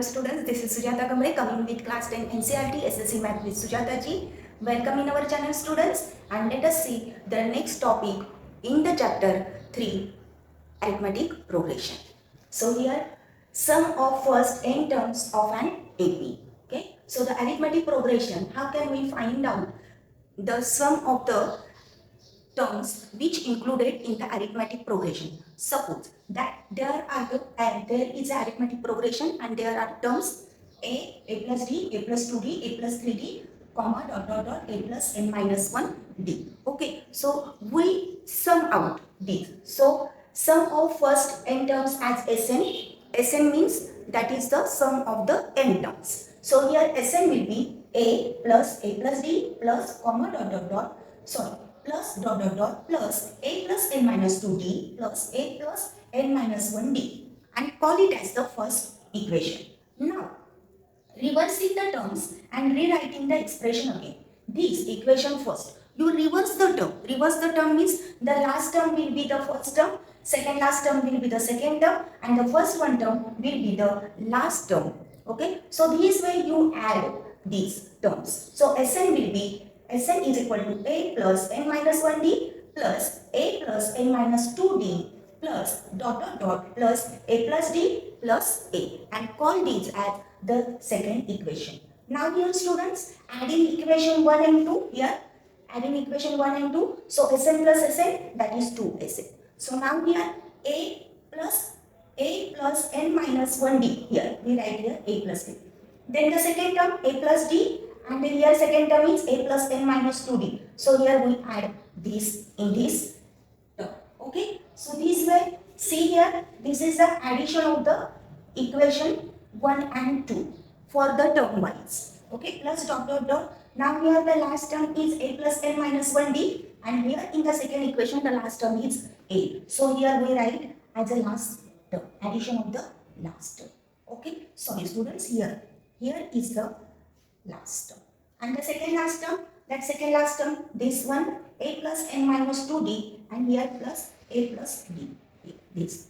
students, this is Sujata coming with class 10 ncert SSC Math with Sujata ji. Welcome in our channel students, and let us see the next topic in the chapter 3, Arithmetic Progression. So here sum of first n terms of an AP. Okay, so the arithmetic progression, how can we find out the sum of the terms which included in the arithmetic progression? Suppose that there is a arithmetic progression and there are terms a plus d, a plus 2d, a plus 3d, comma a plus n minus 1d. Okay, so we sum out these. So sum of first n terms as Sn. Sn means that is the sum of the n terms. So here Sn will be a plus d plus comma plus plus a plus n minus 2d plus a plus n minus 1d, and call it as the first equation. Now, reversing the terms and rewriting the expression again. This equation first. You reverse the term. Reverse the term means the last term will be the first term, second last term will be the second term, and the first one term will be the last term. Okay. So this way you add these terms. So Sn will be Sn is equal to a plus n minus 1d plus a plus n minus 2d plus plus a plus d plus a, and call these as the second equation. Now here students, adding equation 1 and 2 here, adding equation 1 and 2, so Sn plus Sn, that is 2Sn. So now here a plus n minus 1d, here we write here a plus d. Then the second term a plus d, and then here second term is a plus n minus 2d. So here we add this in this term. Okay. So this way, see here, this is the addition of the equation 1 and 2 for the term wise. Okay. Plus . Now here the last term is a plus n minus 1d, and here in the second equation the last term is a. So here we write as a last term, addition of the last term. Okay. Sorry students, here is the last term, and the second last term, this one a plus n minus 2d, and here plus a plus d, this.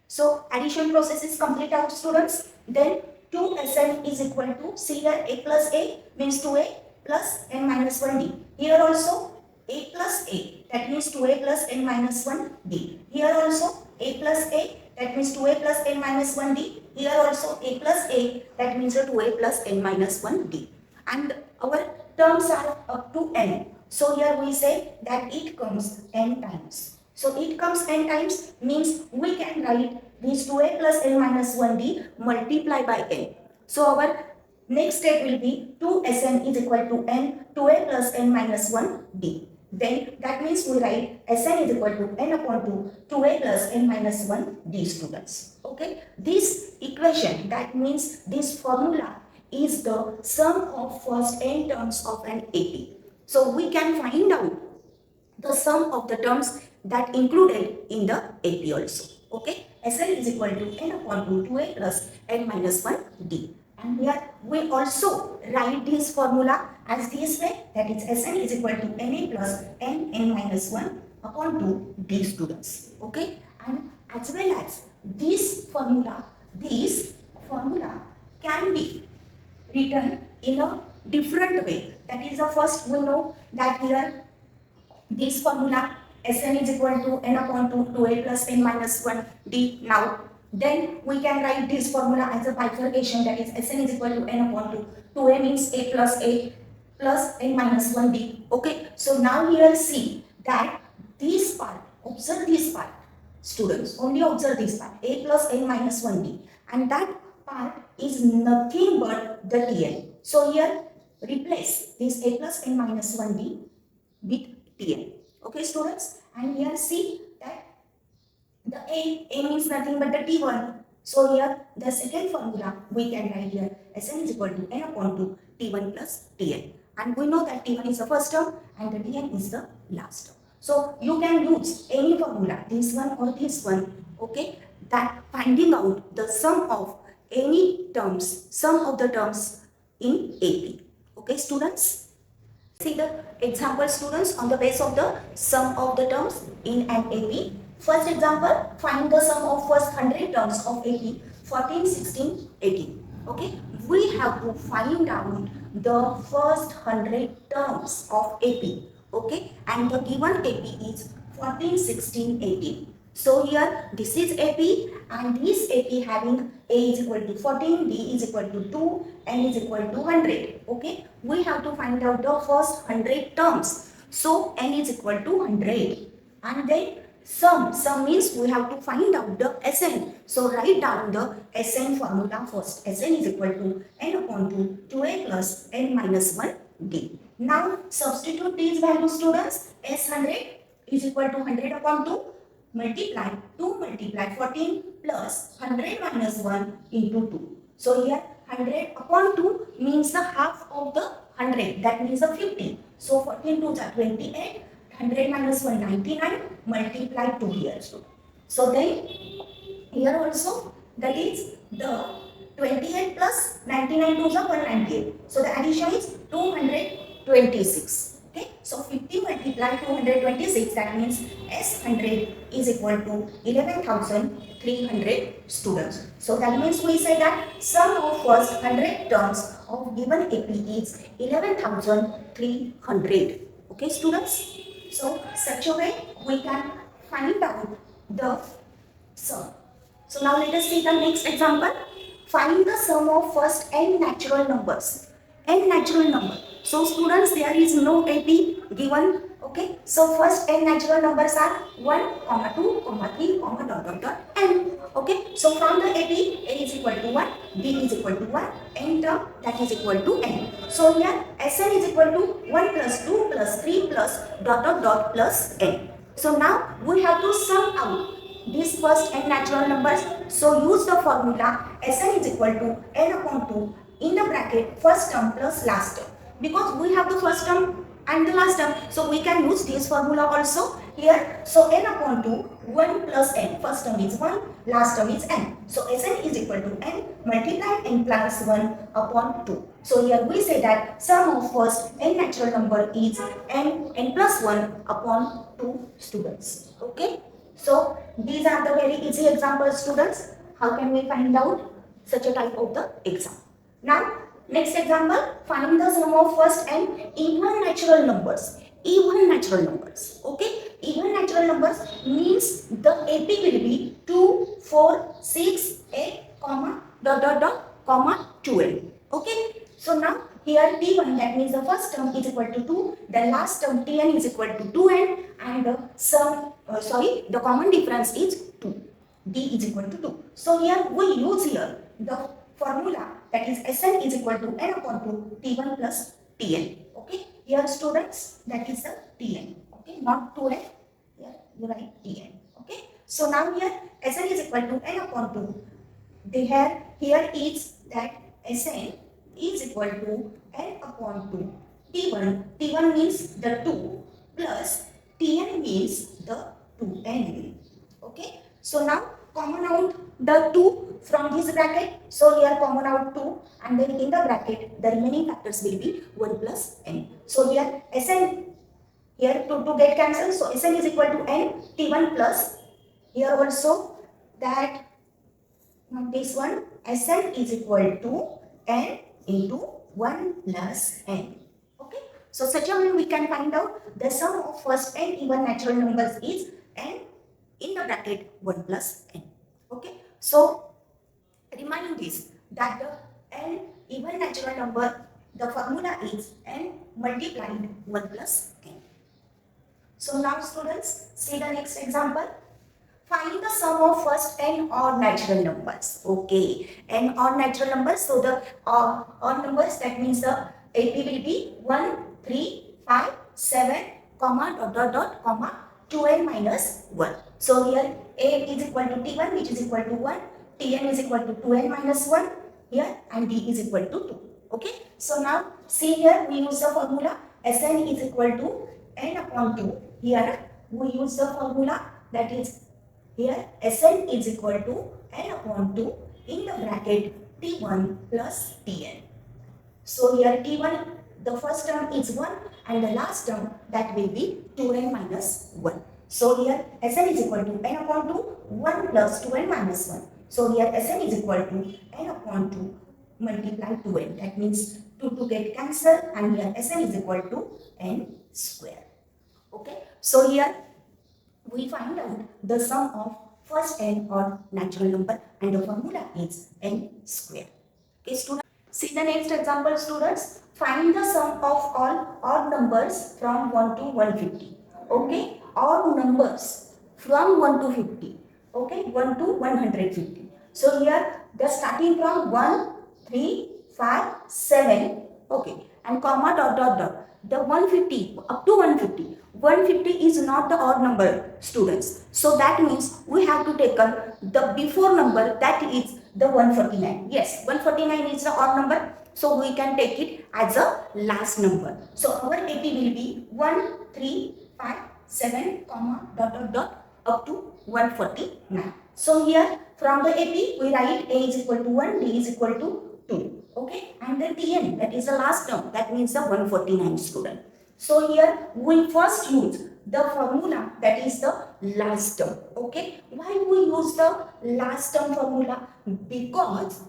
So addition process is complete out students. Then 2Sn is equal to, see here a plus a means 2a plus n minus 1d. Here also a plus a, that means 2a plus n minus 1d. Here also a plus a, that means 2a plus n minus 1d. Here also a plus a, that means 2a plus n minus 1d. And our terms are up to n. So here we say that it comes n times. So it comes n times means we can write this 2a plus n minus 1d multiply by n. So our next step will be 2Sn is equal to n, 2a plus n minus 1d. Then that means we write Sn is equal to n upon 2a plus n minus 1d students. Okay. This equation, that means this formula is the sum of first n terms of an AP. So we can find out the sum of the terms that included in the AP also. Okay. Sn is equal to n upon 2a plus n minus 1d. And here we also write this formula as this way, that is Sn is equal to na plus n minus 1 upon 2d students. Okay. And as well as this formula can be written in a different way. That is the first we know that here this formula Sn is equal to n upon 2a plus n minus 1d. Now then we can write this formula as a bifurcation, that is Sn is equal to n upon 2a means a plus n minus 1d. Okay. So now here see that this part, observe this part students, only observe this part, a plus n minus 1d, and that part is nothing but the Tn. So here replace this a plus n minus 1d with Tn. Okay students, and here see that the a means nothing but the T1. So here the second formula we can write here Sn is equal to n upon 2 T1 plus Tn, and we know that T1 is the first term and the Tn is the last term. So you can use any formula, this one or this one, okay, that finding out the sum of any terms, sum of the terms in AP. Okay students. See the example students on the base of the sum of the terms in an AP. First example, find the sum of first 100 terms of AP 14, 16, 18. Okay, we have to find out the first 100 terms of AP. Okay, and the given AP is 14, 16, 18. So here this is AP and this AP having A is equal to 14, B is equal to 2, N is equal to 100. Okay, we have to find out the first 100 terms. So N is equal to 100 and then sum means we have to find out the Sn. So write down the Sn formula first. Sn is equal to n upon 2a plus n minus 1 d. Now substitute these values, students. S100 is equal to 100 upon 2 multiply 2 multiply 14 plus 100 minus 1 into 2. So here 100 upon 2 means the half of the 100, that means the 50. So 14 2s are 28. 100 minus 199 multiply 2 here. So then here also that is the 28 plus 99 2s are 198. So the addition is 226. Okay, so 50 multiply 226, that means S100 is equal to 11,300 students. So that means we say that sum of first 100 terms of given AP is 11,300. Okay, students. So such a way we can find out the sum. So now let us see the next example. Find the sum of first n natural numbers. N natural number. So students, there is no AP given. Okay. So first n natural numbers are 1, 2, 3, n. Okay. So from the AP, A is equal to 1, B is equal to 1, n term that is equal to n. So here Sn is equal to 1 plus 2 plus 3 plus plus n. So now we have to sum out these first n natural numbers. So use the formula Sn is equal to n upon 2 in the bracket first term plus last term. Because we have the first term and the last term, so we can use this formula also here. So n upon 2, 1 plus n. First term is 1, last term is n. So Sn is equal to n multiply n plus 1 upon 2. So here we say that sum of first n natural number is n plus 1 upon 2 students. Okay. So these are the very easy examples, students. How can we find out such a type of the exam? Now next example, find the sum of first n even natural numbers. Even natural numbers. Okay. Even natural numbers means the AP will be 2, 4, 6, 8, comma, 12. Okay. So now here T1, that means the first term is equal to 2, the last term Tn is equal to 2n, and the the common difference is 2. D is equal to 2. So here we use here the formula, that is Sn is equal to n upon 2 T1 plus Tn. Okay. Here students, that is the Tn. Okay. Not 2n. Here you write Tn. Okay. So now here Sn is equal to n upon 2. Here is that Sn is equal to n upon 2 T1. T1 means the 2 plus Tn means the 2n. Okay. So now common out the 2 from this bracket. So here common out 2, and then in the bracket the remaining factors will be 1 plus n. So here Sn, here 2 get cancelled. So Sn is equal to n T1 plus, here also that, now this one Sn is equal to n into 1 plus n. Okay. So such a way we can find out the sum of first n even natural numbers is n in the bracket 1 plus n. Okay. So remind this that the n even natural number, the formula is n multiplied 1 plus n. So now students, see the next example. Find the sum of first n odd natural numbers. Okay, n odd natural numbers. So the odd numbers, that means the AP will be 1, 3, 5, 7, comma, comma, 2n minus 1. So here A is equal to T1, which is equal to 1, Tn is equal to 2n minus 1 here, and D is equal to 2. Okay. So now see here we use the formula Sn is equal to n upon 2. Here we use the formula, that is here Sn is equal to n upon 2 in the bracket T1 plus Tn. So here T1, the first term is 1 and the last term that will be 2n minus 1. So here Sn is equal to n upon 2, 1 plus 2n minus 1. So here Sn is equal to n upon 2 multiply 2n. That means 2 get cancelled, and here Sn is equal to n square. Okay. So here we find out the sum of first n or natural number, and the formula is n square. Okay, students. See the next example, students. Find the sum of all odd numbers from 1 to 150. Okay, odd numbers from 1 to 50. Okay, 1 to 150. So here the starting from 1, 3, 5, 7. Okay, and comma dot dot dot. The 150 up to 150. 150 is not the odd number, students. So that means we have to take the before number, that is the 149. Yes, 149 is the odd number. So we can take it as a last number. So our AP will be 1, 3, 5, 7, comma, dot, dot, dot, up to 149. So here from the AP we write A is equal to 1, D is equal to 2. Okay, and then Tn, that is the last term, that means the 149, student. So here we first use the formula, that is the last term. Okay, why we use the last term formula? Because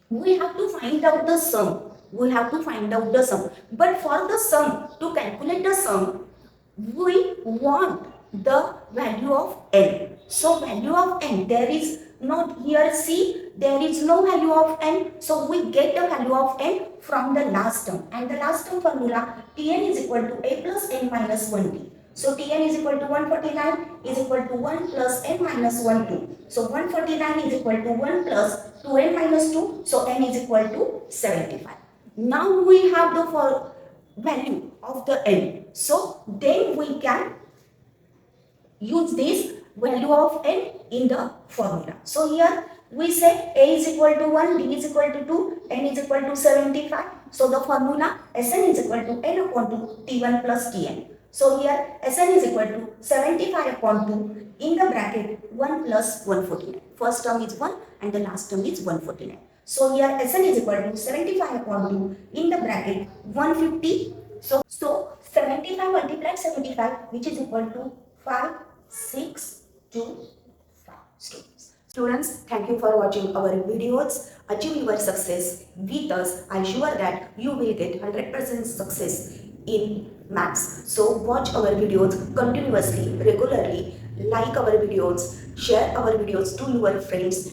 we have to find out the sum. We have to find out the sum. But for the sum, to calculate the sum, we want the value of n. So value of n, there is not here, see, there is no value of n. So we get the value of n from the last term. And the last term formula, Tn is equal to a plus n minus 1t. So Tn is equal to 149 is equal to 1 plus n minus 1 2. So 149 is equal to 1 plus 2n minus 2. So n is equal to 75. Now we have the value of the n. So then we can use this value of n in the formula. So here we say a is equal to 1, d is equal to 2, n is equal to 75. So the formula Sn is equal to n upon 2 t1 plus tn. So here Sn is equal to 75 upon 2 in the bracket 1 plus 149. First term is 1 and the last term is 149. So here Sn is equal to 75 upon 2 in the bracket 150. So 75 multiplied 75, which is equal to 5, 6, 2, 5. Students, thank you for watching our videos. Achieve your success with us. I'm sure that you will get 100% success in maths. So watch our videos continuously, regularly, like our videos, share our videos to your friends.